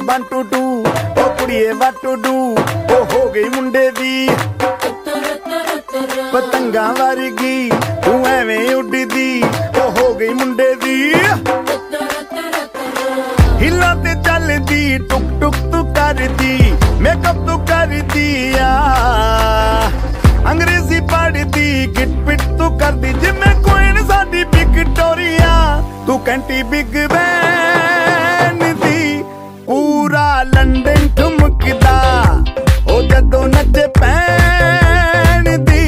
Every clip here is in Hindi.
1 2 2 ओ कुड़िए what to do ओ हो गई मुंडे दी पतंगा वर्गी तू एवें उड़दी ओ हो गई मुंडे दी हिला ते चलदी टुक टुक तू करदी मेकअप तू करदी अंग्रेजी पढ़दी गिट पिट तू करदी जिम्मे क्वीन साडी विक्टोरिया तू कैंटी बिग बैन दी पूरा लंदन ठुमकदा ओ जदों नचे पैन दी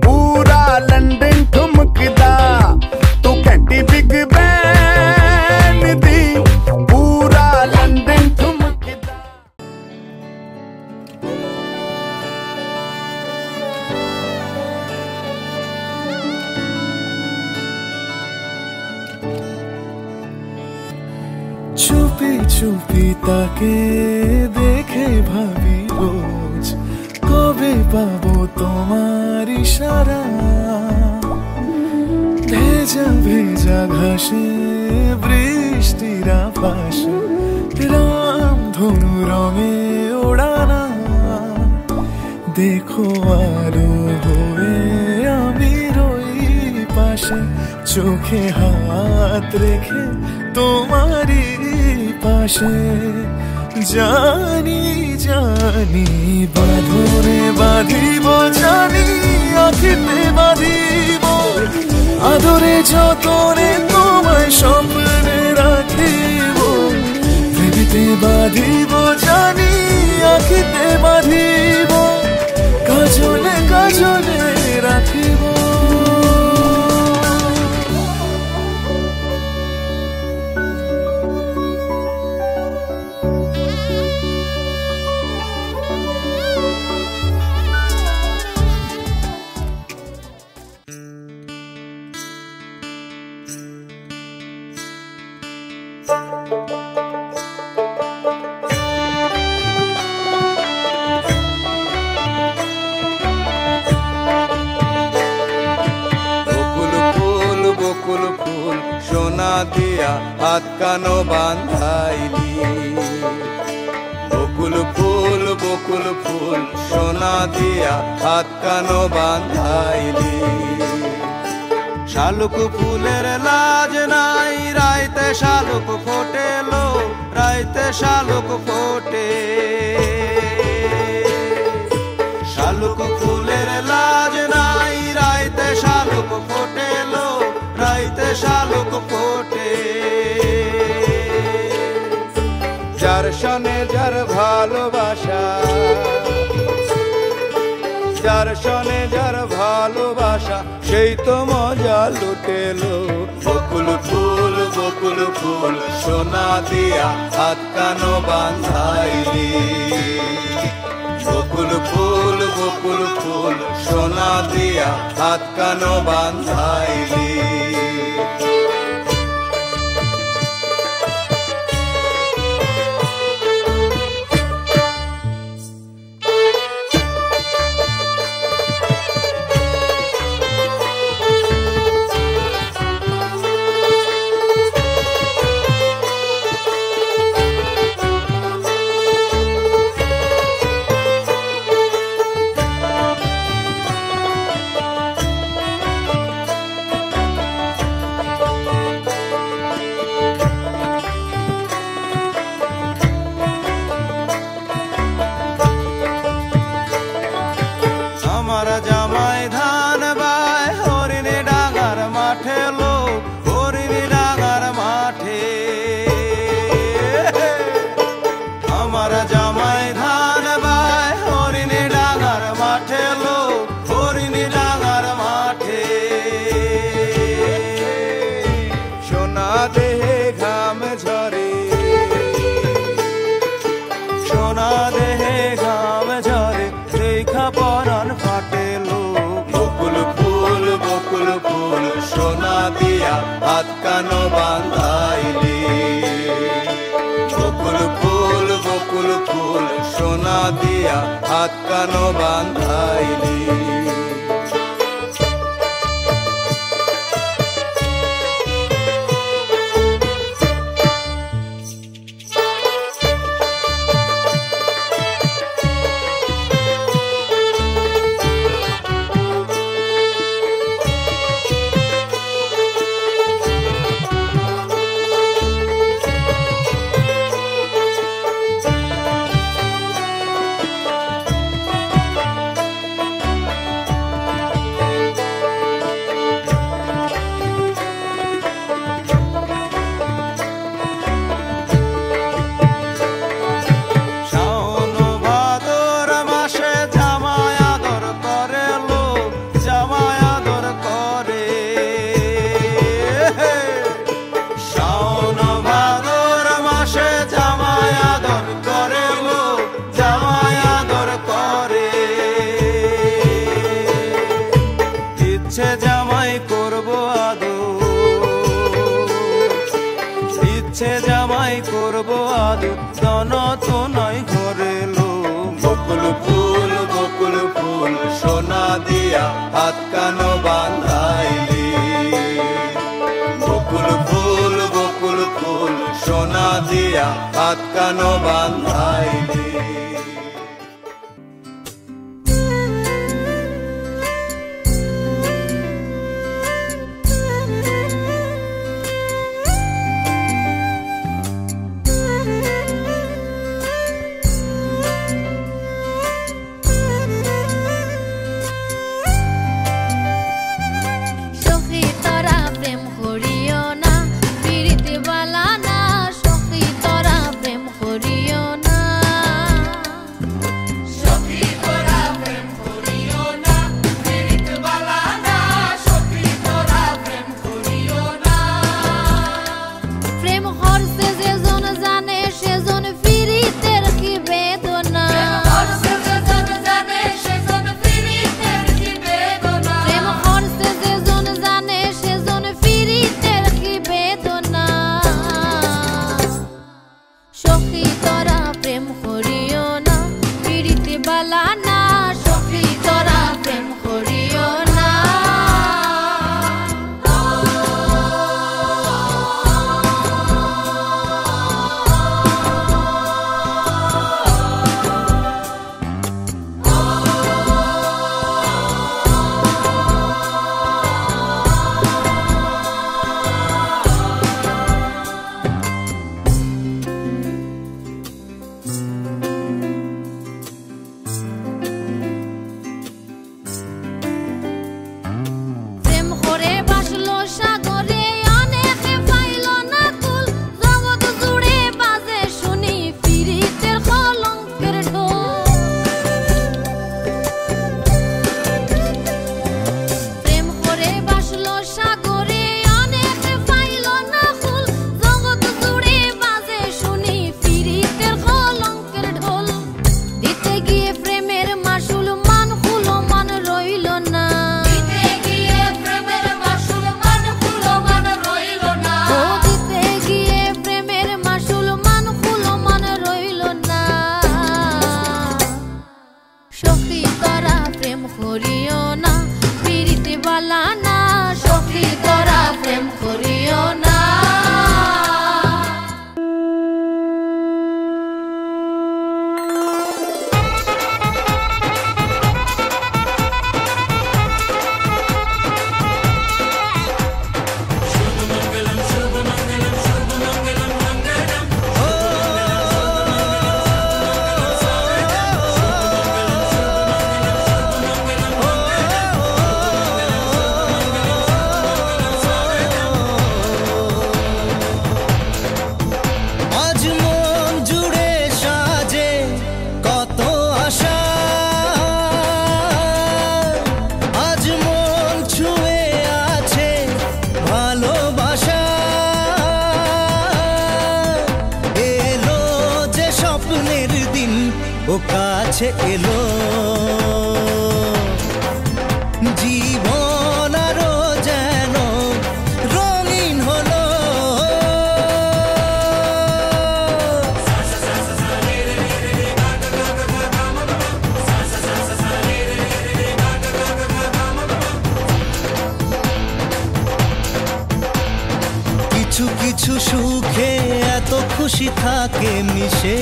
पूरा लंदन ठुमकदा तू कैंटी बिग बैन दी पूरा लंदन ठुमकदा चुपी चुपी ताके देखे भाभी रोज कबे पाबो তোমার ইশারা ভেজা ভেজা ঘাসে বৃষ্টির আভাসে রামধনু রঙে ওড়ানা দেখো আলো হয়ে আমি রই পাশে চোখে হাত রেখে তোমারই পাশে জানি জানি বাঁধনে বাঁধিব জানি আঁখিতে বাঁধিব আদরে যতনে তোমায় স্বপ্নে রাখিব পৃথিবীতে বাঁধিব জানি আঁখিতে বাঁধিব কাজলে কাজলে রাখিব দিয়া হাত কানো বাঁধাইলি বকুল ফুল সোনা দিয়া হাত কানো বাঁধাইলি শালুক ফুলের লাজ নাই রাইতে শালুক ফোটেলো রাইতে শালুক ফোটে শালুক ফুলের লাজ নাই রাইতে শালুক ফোটেলো রাইতে শালুক ফোটে যার সনে যার ভালোবাসা যার সনে যার ভালোবাসা সেই তো মজা লুটেলো বকুল ফুল সোনা দিয়া হাত কানো বাঁধাইলি বকুল ফুল সোনা দিয়া হাত কানো বাঁধাইলি জামাই ধান বায় হরিণী ডাঙার মাঠে লো হরিণী ডাঙার মাঠে আমার জামাই ধান বায় হরিণী ডাঙার মাঠে লো হরিণী ডাঙার মাঠে সোনা দেহে ঘাম ঝরে সোনা দেহে ঘাম ঝরে দেখা পরাণ ফাটে বকুল ফুল সোনা দিয়া হাত কানো বাঁধাইলি বকুল ফুল সোনা দিয়া হাত কানো বাঁধাইলি কেন বাঁধাইলি ও কাছে এলো জীবন আরো যেন রঙিন হলো কিছু কিছু সুখে এত খুশি থাকে মিশে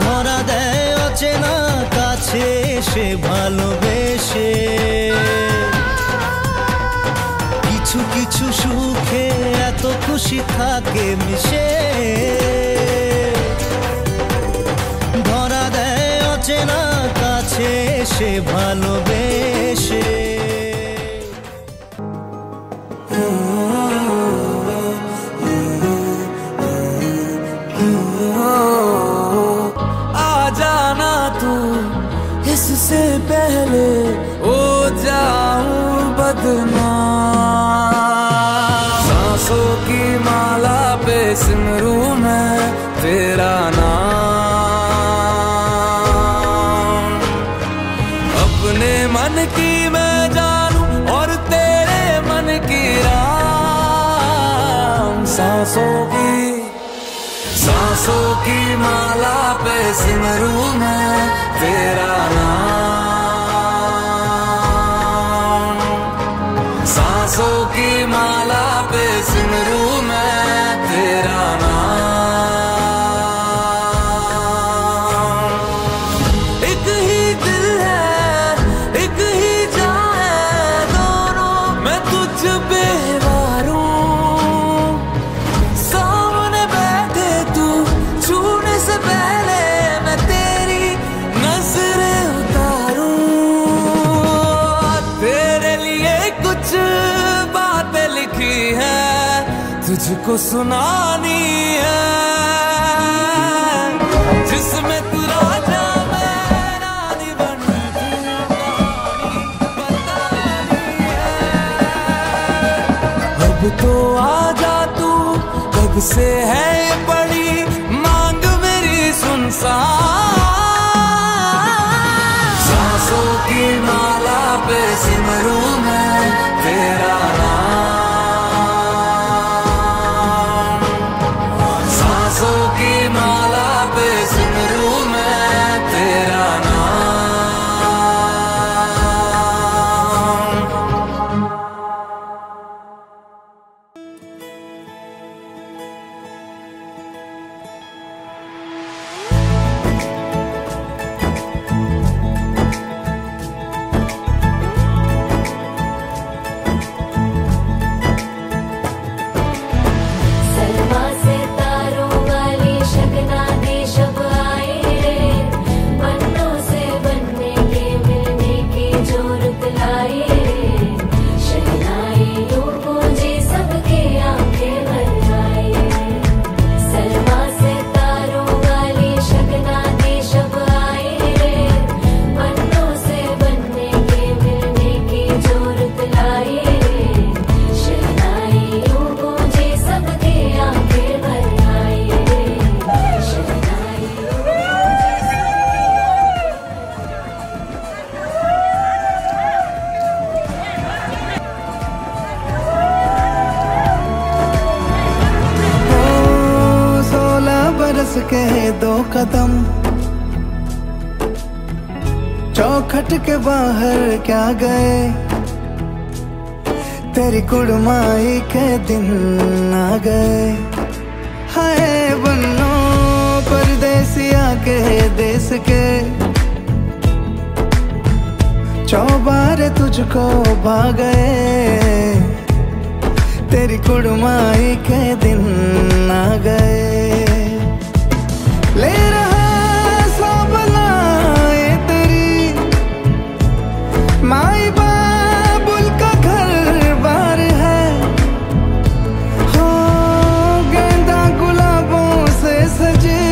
ধরা দেয় অচেনা কাছে এসে ভালোবেসে কিছু কিছু সুখে এত খুশি থাকে মিশে ধরা দেয় অচেনা কাছে এসে ভালোবেসে इससे पहले हो जाऊं बदनाम सांसों की माला पे सिमरूं मैं तेरा नाम अपने मन की मैं जानूं और तेरे मन की राम सांसों की माला पे सिमरूं मैं तेरा नाम सांसों की माला पे सिमरूं मैं तेरा तुझको सुनानी है, जिसमें तू राजा मैं रानी बन कहानी बतानी है। अब तो आजा तू, कब से है बड़ी मांग मेरी सुनसान। सांसों की माला पे सिमरू मैं तेरा नाम, सांसों की माला पे सिमरू मैं तेरा नाम। के दो कदम चौखट के बाहर क्या गए, तेरी कुड़माई के दिन आ गए। हाय बन्नो परदेसिया के देश के, चौबारे तुझको भा गए, तेरी कुड़माई के दिन आ गए। ले रहा सब लाए तेरी माई बाबुल का घर बार है, हो गेंदा गुलाबों से सजे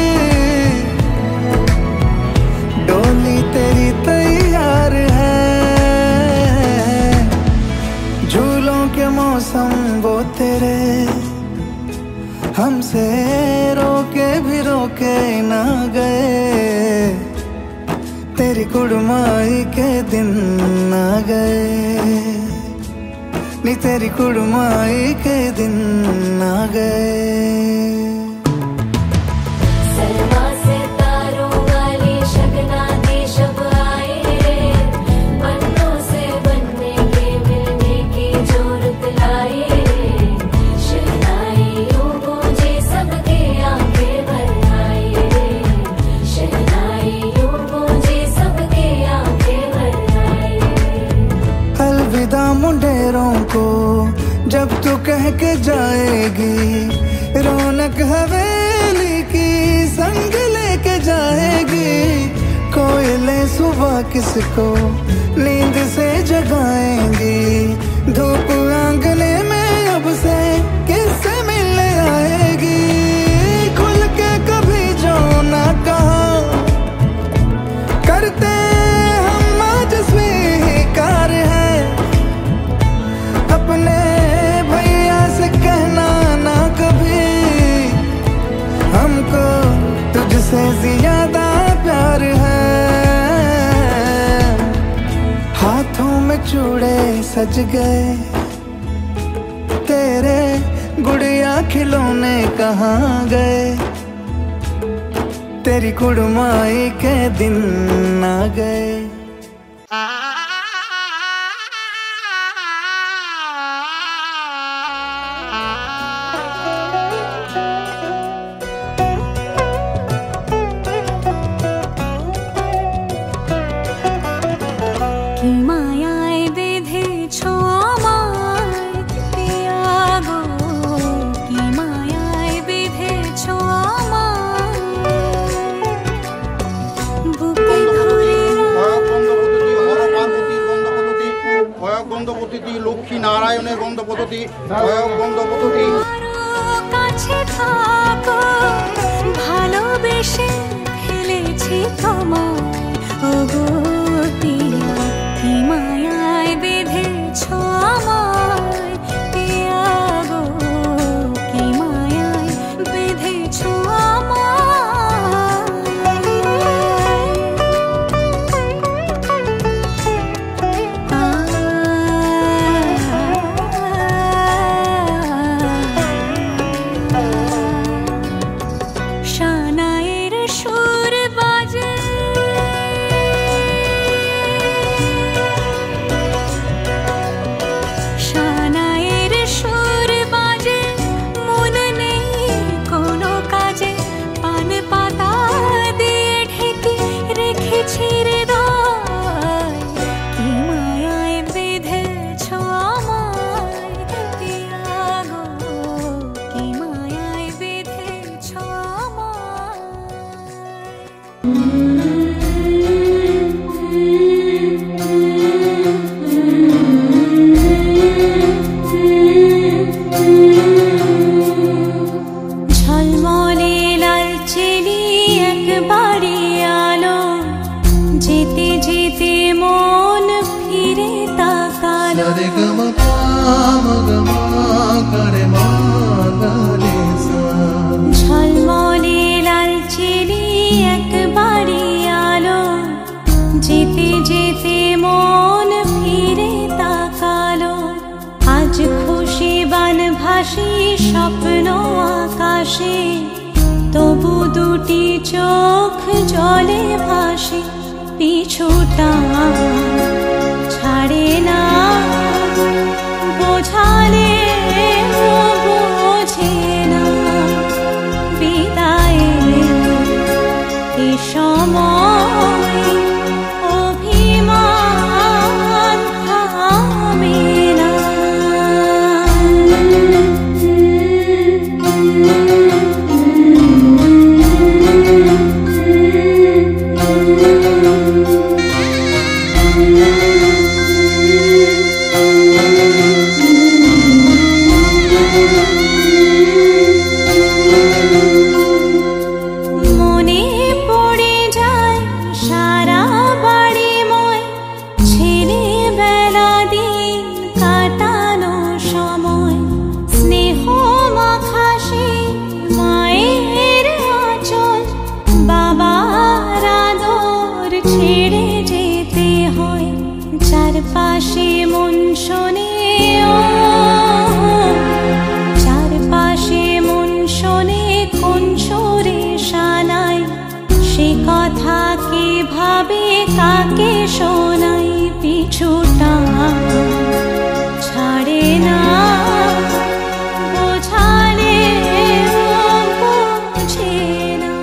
डोली तेरी तैयार है। झूलों के मौसम वो तेरे हमसे रोके भी रोके ना गए, तेरी कुड़माई के दिन आ गए, नी तेरी कुड़माई के दिन आ गए। मुंडेरों को जब तू कह के जाएगी, रौनक हवेली की संग लेके जाएगी। कोयले सुबह किसको नींद से जगाएंगी, धूप आंगने में अब से किससे मिलने आएगी। खुल के कभी जो ना कहा करते हम आज स्वीकार है, अपने भैया से कहना ना कभी, हमको तुझसे ज्यादा प्यार है। हाथों में चूड़े सज गए, तेरे गुड़िया खिलौने कहाँ गए, तेरी कुड़माई के दिन आ गए। লক্ষ্মী নারায়ণের গন্ধ পদ্ধতি, গন্ধ পদ্ধতি। কাছে থাকো, ভালোবেসে ফেলেছি তোমায় ওগো পিয়া, কি মায়ায় বেঁধেছ আমায় পিয়া গো, কি মায়ায় বেঁধেছ শানায়ের সুর বাজে, শানায়ের সুর বাজে, মন নেই কোনো কাজে, পান পাতা দিয়ে ঢেকে রেখেছি হৃদয়, কি মায়ায় বেঁধেছ আমায় পিয়া গো, কি মায়ায় বেঁধেছ আমায়। ঝলমলে লাল চেলি একবারে আলো, যেতে যেতে মন ফিরে তাকালো, ঝলমলে লাল চেলি একবারে আলো, যেতে যেতে মন ফিরে তাকালো, আজ খুশি বান ভাসি স্বপ্ন আকাশে, তবু দুটি চোখ জলে ভাসে, পিছুটা ছাড়ে না, বোঝালে বোঝে না, বিদায়ের এ সময় অভিমান থামে না। মনে পড়ে যায় সারা বাড়িময়, ছেলেবেলা দিন কাটানো সময়, স্নেহ মাখা সেই মায়ের আঁচল, বাবার আদর ছেড়ে যেতে হয়, চারপাশে মন শোনে ও, চারপাশে মন শোনে কোন সুরে শানাই, সে কথা কে ভাবে কাকে শোনাই, পিছুটা ছাড়ে না, বোঝালে বোঝে না।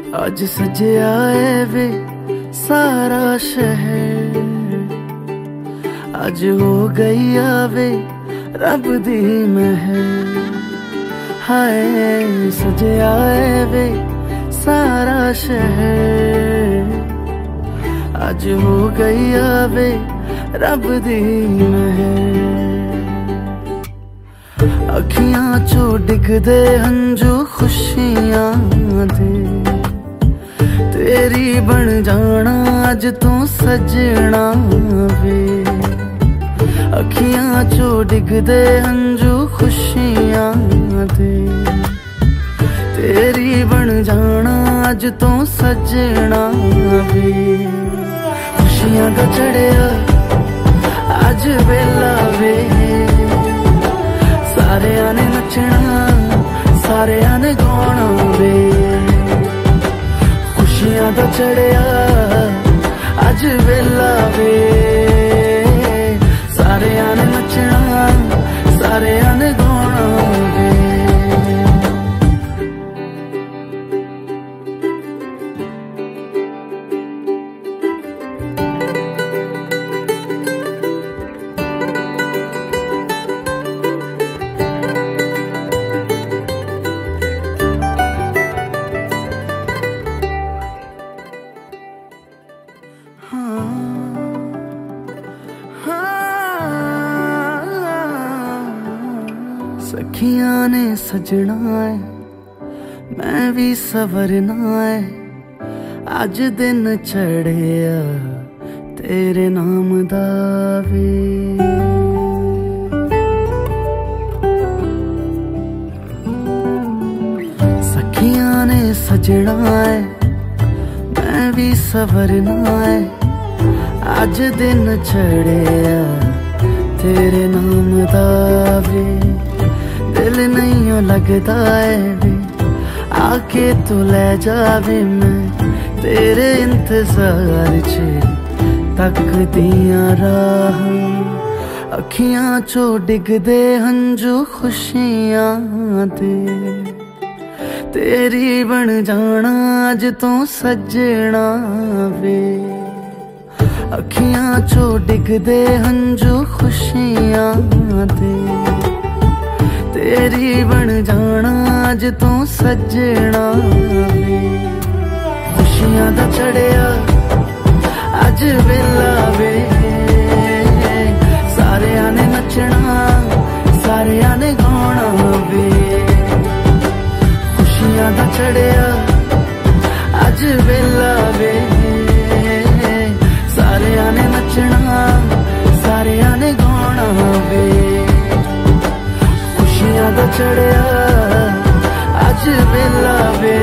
आज सजया है वे सारा शहर, आज हो गई आवे रब दी महर। हाय सजया है वे सारा शहर, आज हो गई आवे रब दी महर। अखियां चो डिगदे हंजू खुशियां दे, तेरी बन जाना अज तू सजना वे। अखियां चो डिगदे हंजू खुशियां दे, तेरी बन जाना अज तू सजना वे। खुशियां दा चढ़िया अज वेला वे, सारेयां ने नचना सारेयां ने गाना वे। खुशियां दा चढ़िया अज वेला वे, सारेयां ने नचना सारेयां ने गाना वे। सखियां ने सजना है मैं भी सवरना है, अज दिन चढ़िया तेरे नाम दा वे। सखियां ने सजना है मैं भी सवरना है, अज दिन चढ़िया तेरे नाम दा वे। दिल नहीं लगता है वे आके तू ले जावे, मैं तेरे इंतजार च तकदियां राह। अखियां चो डिगदे हंजू खुशियां दे, तेरी बन जाना अज तू सजना वे। अखियां चो डिगदे हंजू खुशियां दे, तेरी बन जाना अज तू सजना वे। खुशियां दा चढ़िया अज वेला वे, सारेयां ने नचना सारेयां ने गाना वे। खुशियां दा चढ़िया अज वेला वे, सारेयां ने नचना सारेयां ने गाना वे। खुशियां दा चढ़िया अज वेला वे,